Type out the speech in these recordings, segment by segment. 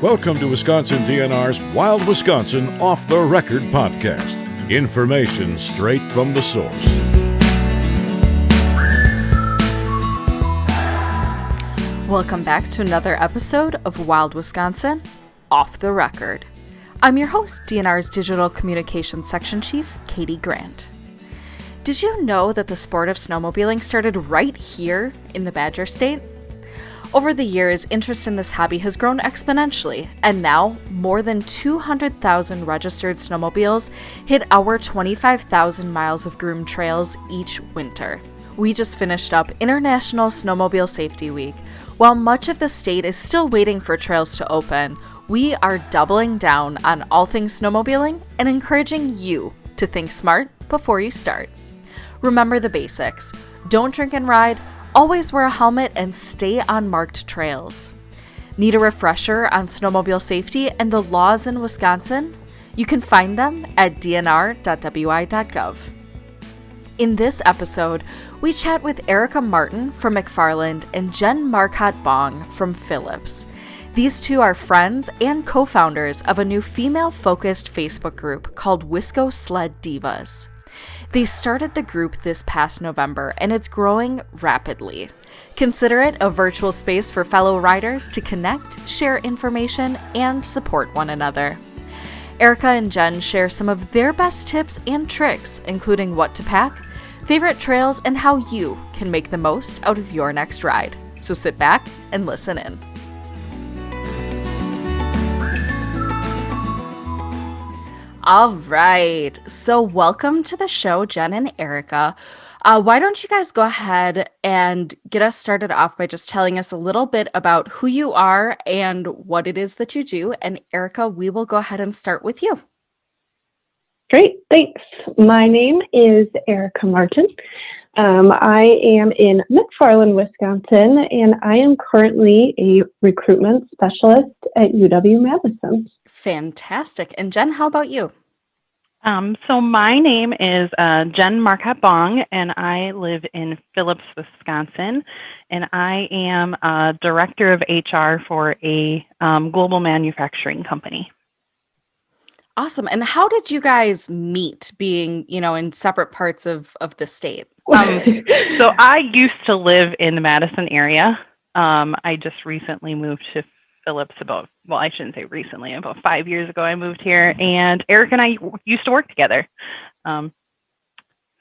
Welcome to Wisconsin DNR's Wild Wisconsin Off the Record podcast. Information straight from the source. Welcome back to another episode of Wild Wisconsin Off the Record. I'm your host, DNR's Digital Communications Section Chief, Katie Grant. Did you know that the sport of snowmobiling started right here in the Badger State? Over the years, interest in this hobby has grown exponentially, and now more than 200,000 registered snowmobiles hit our 25,000 miles of groomed trails each winter. We just finished up International Snowmobile Safety Week. While much of the state is still waiting for trails to open, we are doubling down on all things snowmobiling and encouraging you to think smart before you start. Remember the basics. Don't drink and ride. Always wear a helmet and stay on marked trails. Need a refresher on snowmobile safety and the laws in Wisconsin? You can find them at dnr.wi.gov. In this episode, we chat with Erica Martin from McFarland and Jen Marcotte-Bong from Phillips. These two are friends and co-founders of a new female-focused Facebook group called Wisco Sled Divas. They started the group this past November, and it's growing rapidly. Consider it a virtual space for fellow riders to connect, share information, and support one another. Erica and Jen share some of their best tips and tricks, including what to pack, favorite trails, and how you can make the most out of your next ride. So sit back and listen in. All right, so welcome to the show, Jen and Erica. Why don't you guys go ahead and get us started off by just telling us a little bit about who you are and what it is that you do. And Erica, we will go ahead and start with you. Great, thanks. My name is Erica Martin. I am in McFarland, Wisconsin, and I am currently a recruitment specialist at UW-Madison. Fantastic. And Jen, how about you? So my name is Jen Marcotte-Bong, and I live in Phillips, Wisconsin, and I am a director of HR for a global manufacturing company. Awesome. And how did you guys meet, being, in separate parts of the state? So I used to live in the Madison area. I just recently moved to Phillips about 5 years ago I moved here, and Eric and I used to work together. So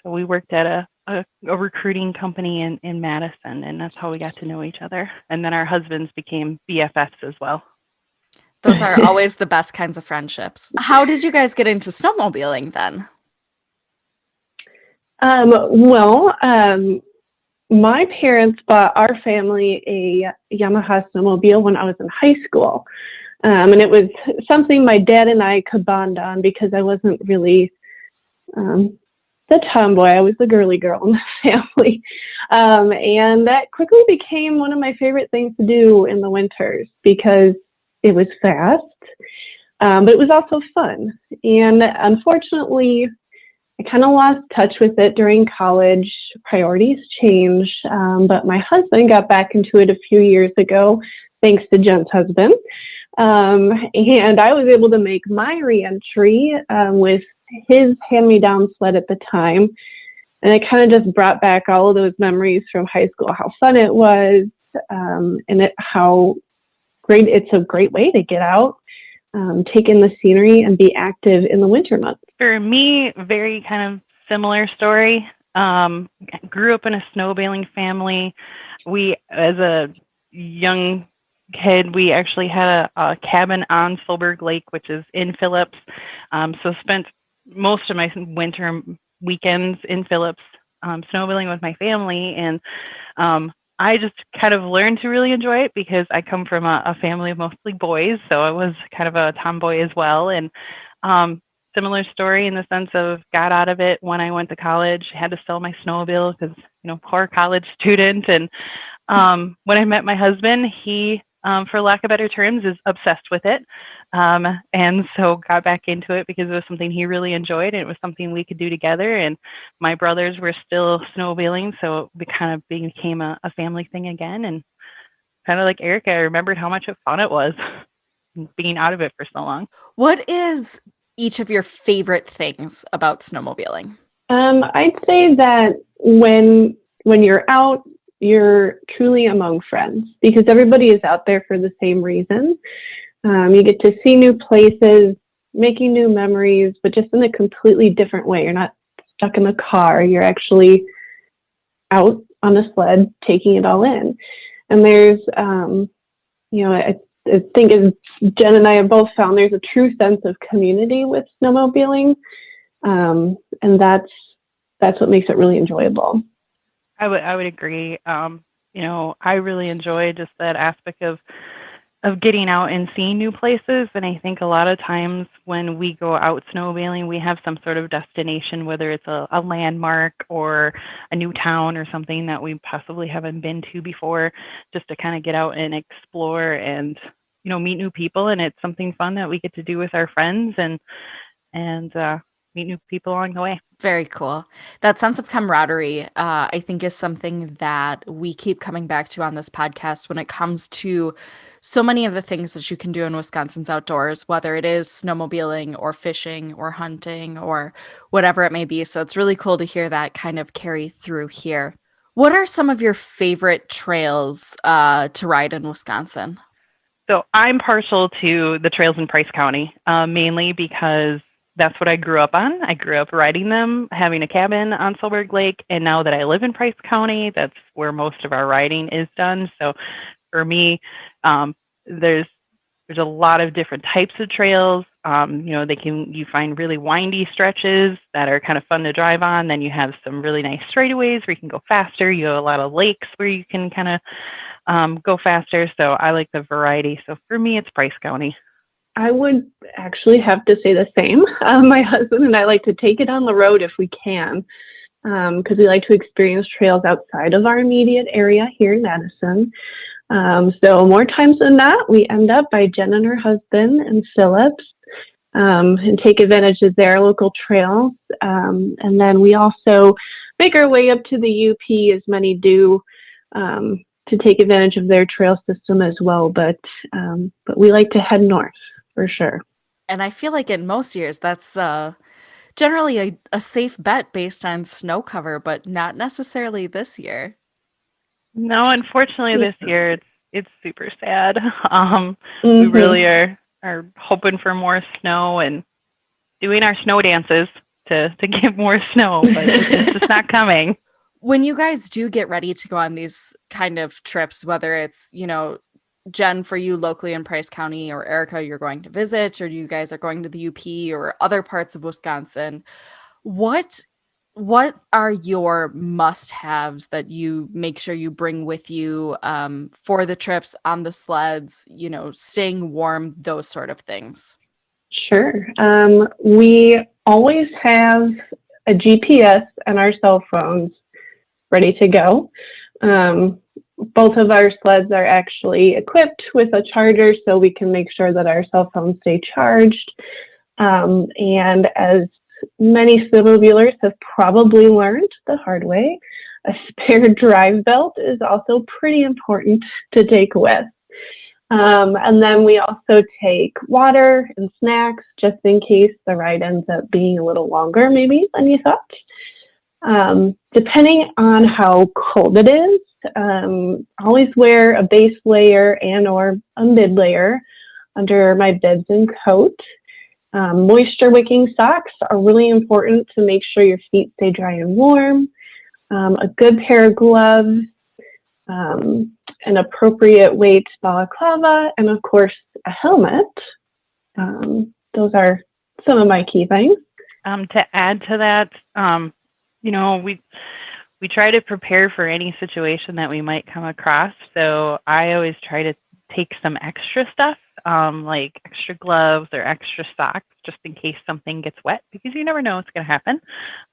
we worked at a recruiting company in Madison, and that's how we got to know each other. And then our husbands became BFFs as well. Those are always the best kinds of friendships. How did you guys get into snowmobiling then? My parents bought our family a Yamaha snowmobile when I was in high school. And it was something my dad and I could bond on because I wasn't really the tomboy. I was the girly girl in the family. And that quickly became one of my favorite things to do in the winters because it was fast, but it was also fun. And unfortunately, I kind of lost touch with it during college. Priorities changed, but my husband got back into it a few years ago, thanks to Jen's husband. And I was able to make my re-entry with his hand-me-down sled at the time. And it kind of just brought back all of those memories from high school, how fun it was, and how great, it's a great way to get out, take in the scenery, and be active in the winter months. For me, very kind of similar story. Grew up in a snowmobiling family. We, as a young kid, we actually had a cabin on Filberg Lake, which is in Phillips. So spent most of my winter weekends in Phillips snowmobiling with my family. And I just kind of learned to really enjoy it because I come from a family of mostly boys. So I was kind of a tomboy as well. And similar story in the sense of got out of it when I went to college, had to sell my snowmobile because, poor college student. And when I met my husband, he, for lack of better terms, is obsessed with it. And so got back into it because it was something he really enjoyed and it was something we could do together. And my brothers were still snowmobiling, so it kind of became a family thing again. And kind of like Erica, I remembered how much fun it was. being out of it for so long. What is each of your favorite things about snowmobiling? I'd say that when you're out, you're truly among friends because everybody is out there for the same reason. You get to see new places, making new memories, but just in a completely different way. You're not stuck in the car. You're actually out on a sled, taking it all in. And there's, I think as Jen and I have both found, there's a true sense of community with snowmobiling, and that's what makes it really enjoyable. I would agree. I really enjoy just that aspect of getting out and seeing new places. And I think a lot of times when we go out snowmobiling, we have some sort of destination, whether it's a landmark or a new town or something that we possibly haven't been to before, just to kind of get out and explore and, meet new people. And it's something fun that we get to do with our friends and meet new people along the way. Very cool. That sense of camaraderie, I think, is something that we keep coming back to on this podcast when it comes to so many of the things that you can do in Wisconsin's outdoors, whether it is snowmobiling or fishing or hunting or whatever it may be. So it's really cool to hear that kind of carry through here. What are some of your favorite trails to ride in Wisconsin? So I'm partial to the trails in Price County, mainly because that's what I grew up on. I grew up riding them, having a cabin on Solberg Lake, and now that I live in Price County, that's where most of our riding is done. So for me, there's a lot of different types of trails. You find really windy stretches that are kind of fun to drive on. Then you have some really nice straightaways where you can go faster. You have a lot of lakes where you can kind of go faster. So I like the variety. So for me, it's Price County. I would actually have to say the same. My husband and I like to take it on the road if we can, because we like to experience trails outside of our immediate area here in Madison. So more times than not, we end up by Jen and her husband and Phillips, and take advantage of their local trails. And then we also make our way up to the UP, as many do, to take advantage of their trail system as well. But we like to head north. For sure. And I feel like in most years, that's generally a safe bet based on snow cover, but not necessarily this year. No, unfortunately, this year it's super sad. We really are hoping for more snow and doing our snow dances to get more snow, but it's just not coming. When you guys do get ready to go on these kind of trips, whether it's, Jen, for you locally in Price County, or Erica, you're going to visit, or you guys are going to the UP or other parts of Wisconsin, what are your must-haves that you make sure you bring with you for the trips, on the sleds, staying warm, those sort of things? Sure. We always have a GPS and our cell phones ready to go. Both of our sleds are actually equipped with a charger, so we can make sure that our cell phones stay charged. And as many snowmobilers have probably learned the hard way, a spare drive belt is also pretty important to take with. And then we also take water and snacks just in case the ride ends up being a little longer maybe than you thought. Depending on how cold it is, always wear a base layer and or a mid layer under my bibs and coat. Moisture wicking socks are really important to make sure your feet stay dry and warm. A good pair of gloves, an appropriate weight balaclava, and of course a helmet. Those are some of my key things. To add to that, we try to prepare for any situation that we might come across. So I always try to take some extra stuff, like extra gloves or extra socks, just in case something gets wet, because you never know what's going to happen.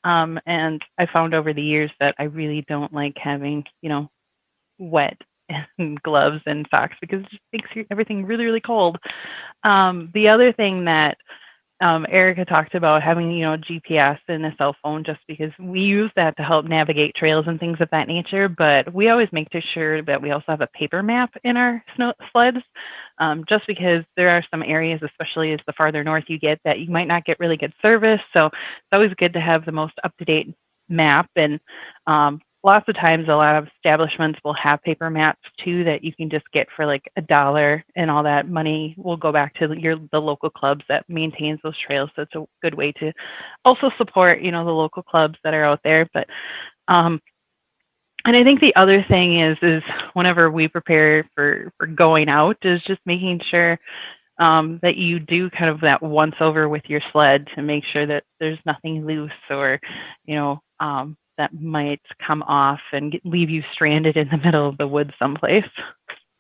And I found over the years that I really don't like having, wet gloves and socks, because it just makes everything really, really cold. The other thing that Erica talked about having, GPS and a cell phone just because we use that to help navigate trails and things of that nature. But we always make sure that we also have a paper map in our sleds, just because there are some areas, especially as the farther north you get, that you might not get really good service. So it's always good to have the most up-to-date map. And lots of times, a lot of establishments will have paper maps too that you can just get for like $1, and all that money will go back to the local clubs that maintains those trails. So it's a good way to also support, the local clubs that are out there. But and I think the other thing is whenever we prepare for going out, is just making sure that you do kind of that once over with your sled to make sure that there's nothing loose or, that might come off and leave you stranded in the middle of the woods someplace.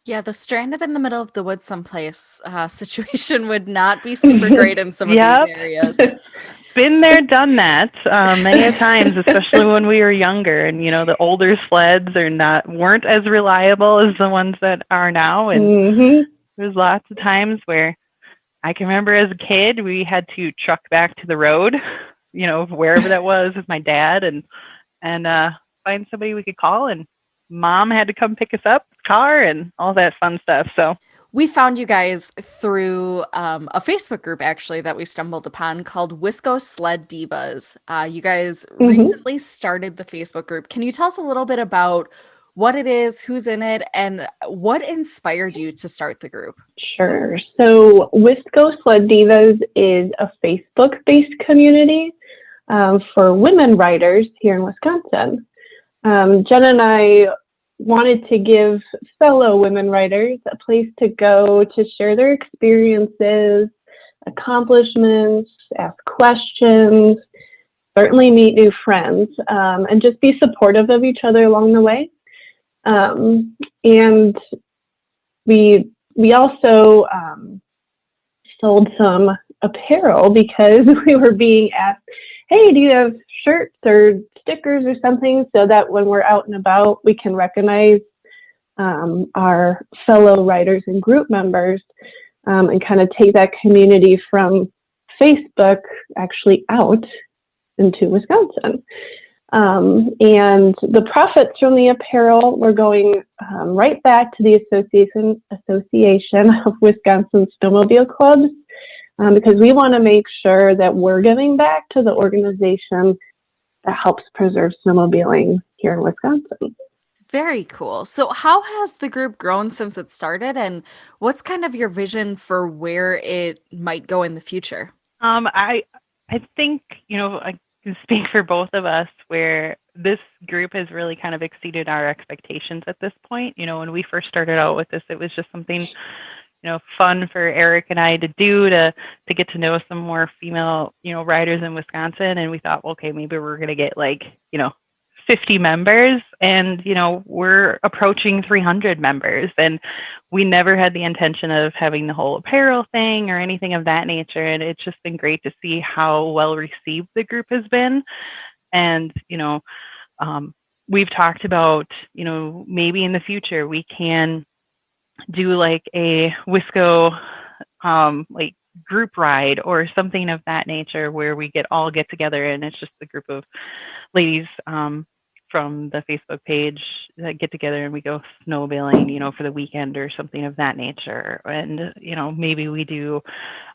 Yeah, the stranded in the middle of the woods someplace situation would not be super great in some of these areas. Been there, done that many a times, especially when we were younger. And the older sleds weren't as reliable as the ones that are now. And there's lots of times where I can remember as a kid, we had to truck back to the road, wherever that was, with my dad, and find somebody we could call, and Mom had to come pick us up, car, and all that fun stuff. So we found you guys through a Facebook group, actually, that we stumbled upon called Wisco Sled Divas. You guys recently started the Facebook group. Can you tell us a little bit about what it is, who's in it, and what inspired you to start the group? Sure. So Wisco Sled Divas is a Facebook-based community for women riders here in Wisconsin. Jen and I wanted to give fellow women riders a place to go to share their experiences, accomplishments, ask questions, certainly meet new friends, and just be supportive of each other along the way. And we also sold some apparel because we were being asked, hey, do you have shirts or stickers or something, so that when we're out and about, we can recognize our fellow riders and group members, and kind of take that community from Facebook actually out into Wisconsin. And the profits from the apparel were going right back to the Association of Wisconsin Snowmobile Clubs, because we want to make sure that we're giving back to the organization that helps preserve snowmobiling here in Wisconsin. Very cool. So how has the group grown since it started, and what's kind of your vision for where it might go in the future? I think, I can speak for both of us, where this group has really kind of exceeded our expectations at this point. When we first started out with this, it was just something fun for Eric and I to do to get to know some more female, riders in Wisconsin. And we thought, okay, maybe we're going to get 50 members, and, we're approaching 300 members. And we never had the intention of having the whole apparel thing or anything of that nature. And it's just been great to see how well received the group has been. And, we've talked about, maybe in the future we can do like a Wisco group ride or something of that nature, where we all get together, and it's just a group of ladies from the Facebook page that get together and we go snowmobiling, for the weekend or something of that nature. And, maybe we do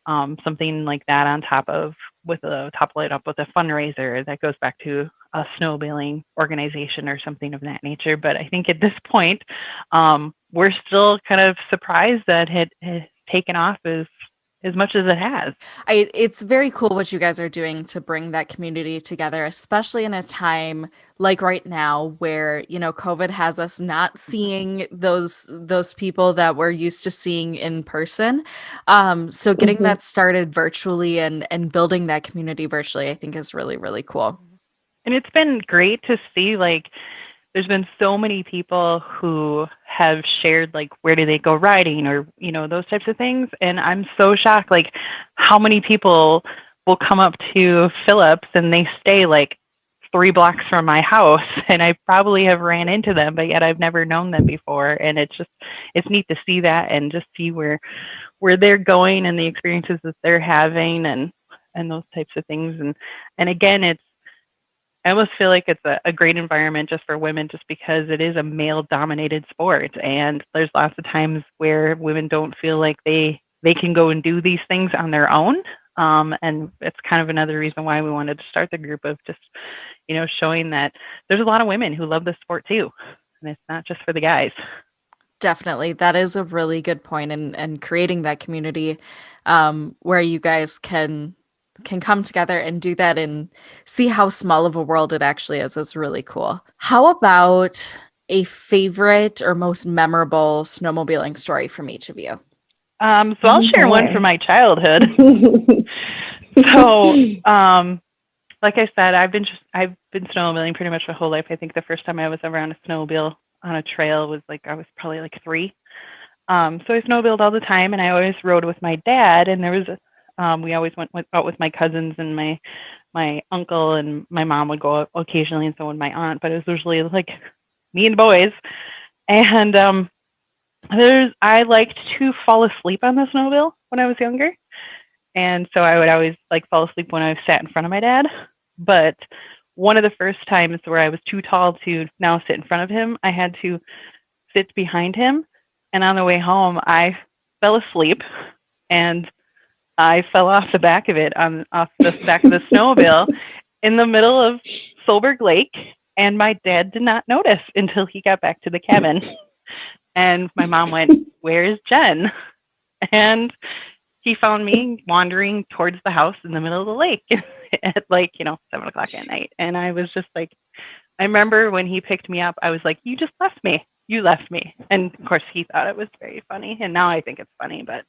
something like that on top of, with a top light up with a fundraiser that goes back to a snowmobiling organization or something of that nature. But I think at this point, we're still kind of surprised that it has taken off as much as it has. It's very cool what you guys are doing to bring that community together, especially in a time like right now where, COVID has us not seeing those people that we're used to seeing in person. So getting that started virtually and building that community virtually, I think is really, really cool. And it's been great to see, there's been so many people who have shared, where do they go riding, or, those types of things. And I'm so shocked, how many people will come up to Phillips and they stay 3 blocks from my house, and I probably have ran into them, but yet I've never known them before. And it's neat to see that and just see where they're going and the experiences that they're having. And and those types of things. And again, I almost feel like it's a great environment just for women, just because it is a male-dominated sport, and there's lots of times where women don't feel like they can go and do these things on their own. And it's kind of another reason why we wanted to start the group, of just, showing that there's a lot of women who love this sport too, and it's not just for the guys. Definitely. That is a really good point, and creating that community where you guys can come together and do that and see how small of a world it actually is really cool. How about a favorite or most memorable snowmobiling story from each of you? So I'll share one from my childhood. So, like I said, I've been snowmobiling pretty much my whole life. I think the first time I was ever on a snowmobile on a trail was I was probably 3. So I snowmobiled all the time, and I always rode with my dad. And there was we always went out with my cousins, and my uncle and my mom would go out occasionally, and so would my aunt. But it was usually me and the boys. And I liked to fall asleep on the snowmobile when I was younger, and so I would always fall asleep when I sat in front of my dad. But one of the first times where I was too tall to now sit in front of him, I had to sit behind him, and on the way home, I fell asleep, and I fell off the back of it, off the back of the snowmobile in the middle of Solberg Lake, and my dad did not notice until he got back to the cabin. And my mom went, "Where's Jen?" And he found me wandering towards the house in the middle of the lake at 7 o'clock at night. And I was just I remember when he picked me up, I was like, "You just left me. You left me." And of course he thought it was very funny. And now I think it's funny, but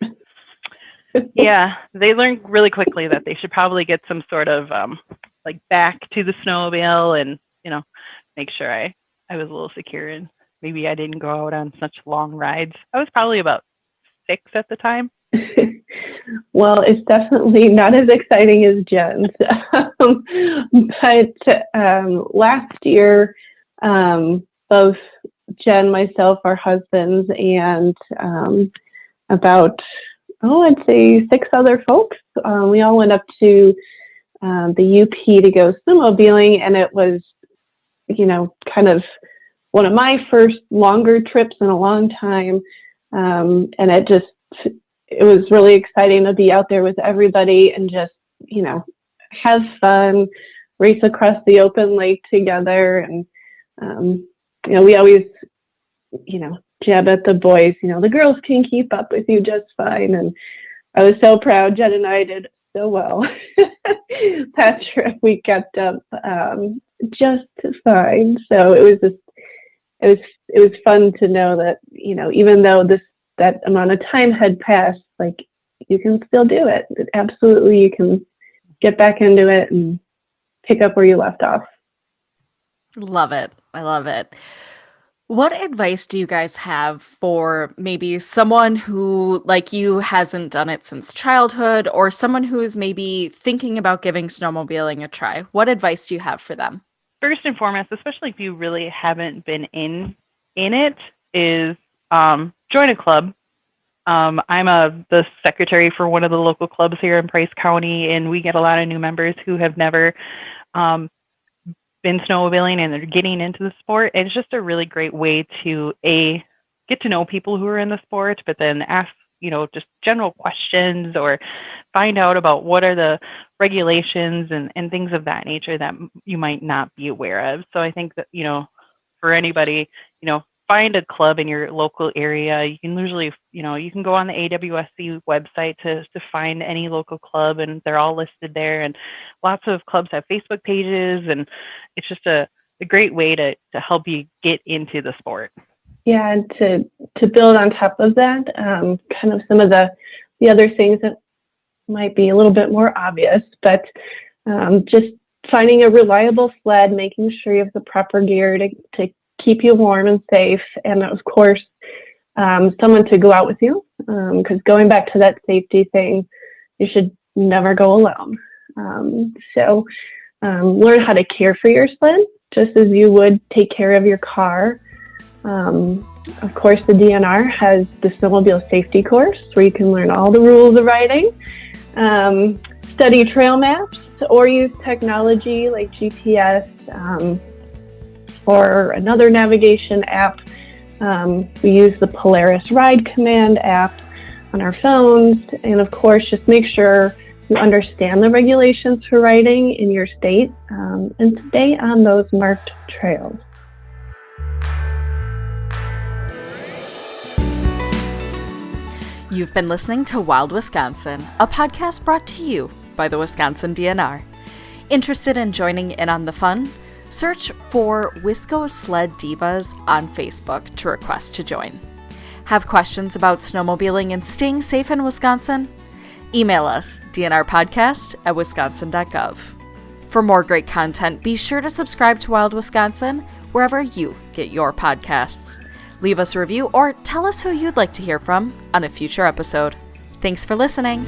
yeah, they learned really quickly that they should probably get some sort of back to the snowmobile, and make sure I was a little secure, and maybe I didn't go out on such long rides. I was probably about 6 at the time. Well, it's definitely not as exciting as Jen's. But last year, both Jen, myself, our husbands, and about I'd say 6 other folks, we all went up to the UP to go snowmobiling, and it was, kind of one of my first longer trips in a long time. And it was really exciting to be out there with everybody and just, have fun, race across the open lake together. And, we always, jab at the boys, the girls can keep up with you just fine. And I was so proud. Jen and I did so well. That trip we kept up just fine. So it was fun to know that, even though that amount of time had passed, you can still do it. Absolutely, you can get back into it and pick up where you left off. Love it. I love it. What advice do you guys have for maybe someone who, like you, hasn't done it since childhood, or someone who is maybe thinking about giving snowmobiling a try? What advice do you have for them? First and foremost, especially if you really haven't been in it, is join a club. I'm the secretary for one of the local clubs here in Price County, and we get a lot of new members who have never been snowmobiling, and they're getting into the sport. And it's just a really great way to get to know people who are in the sport, but then ask just general questions, or find out about what are the regulations and things of that nature that you might not be aware of. So I think that for anybody, find a club in your local area. You can usually, you can go on the AWSC website to find any local club, and they're all listed there. And lots of clubs have Facebook pages, and it's just a great way to help you get into the sport. Yeah, and to build on top of that, kind of some of the other things that might be a little bit more obvious, but just finding a reliable sled, making sure you have the proper gear to keep you warm and safe, and of course, someone to go out with you, because going back to that safety thing, you should never go alone. So learn how to care for your sled, just as you would take care of your car. Of course, the DNR has the snowmobile safety course, where you can learn all the rules of riding. study trail maps or use technology like GPS or another navigation app. We use the Polaris Ride Command app on our phones, and of course, just make sure you understand the regulations for riding in your state and stay on those marked trails. You've been listening to Wild Wisconsin, a podcast brought to you by the Wisconsin DNR. Interested in joining in on the fun? Search for Wisco Sled Divas on Facebook to request to join. Have questions about snowmobiling and staying safe in Wisconsin? Email us, dnrpodcast@wisconsin.gov. For more great content, be sure to subscribe to Wild Wisconsin wherever you get your podcasts. Leave us a review or tell us who you'd like to hear from on a future episode. Thanks for listening.